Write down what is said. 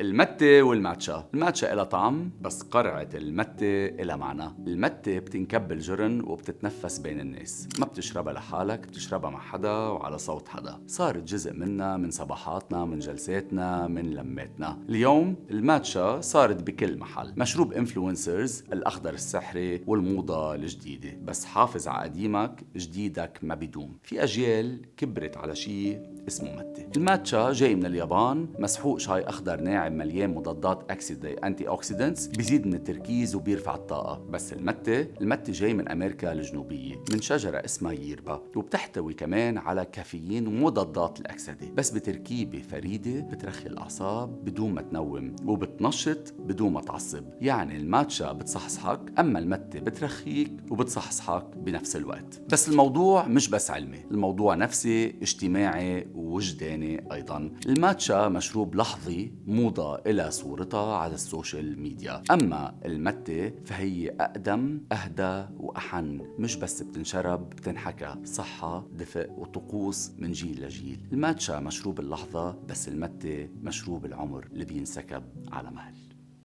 المتة والماتشا. الماتشا إلها طعم، بس قرعة المتة إلها معنى. المتة بتنكب الجرن وبتتنفس بين الناس، ما بتشربها لحالك، بتشربها مع حدا وعلى صوت حدا. صارت جزء منا، من صباحاتنا، من جلساتنا، من لماتنا. اليوم الماتشا صارت بكل محل، مشروب انفلونسرز، الأخضر السحري والموضة الجديدة. بس حافظ على قديمك، جديدك ما بيدوم. في أجيال كبرت على شي اسمه متة. الماتشا جاي من اليابان، مسحوق شاي أخضر ناعم مليان مضادات أنتي أوكسيدنتس، بيزيد من التركيز وبيرفع الطاقة. بس المتة جاي من أمريكا الجنوبية، من شجرة اسمها ييربا، وبتحتوي كمان على كافيين ومضادات الأكسدة، بس بتركيبة فريدة بترخي الأعصاب بدون ما تنوم، وبتنشط بدون ما تعصب. يعني الماتشا بتصحصحك، أما المتة بترخيك وبتصحصحك بنفس الوقت. بس الموضوع مش بس علمي، الموضوع نفسي، اجتماعي ووجداني أيضا. الماتشا مشروب لحظي، موضة إلى صورتها على السوشيال ميديا. أما المتة فهي أقدم، أهدى وأحن، مش بس بتنشرب، بتنحكى. صحة، دفء وطقوس من جيل لجيل. الماتشا مشروب اللحظة، بس المتة مشروب العمر اللي بينسكب على مهل.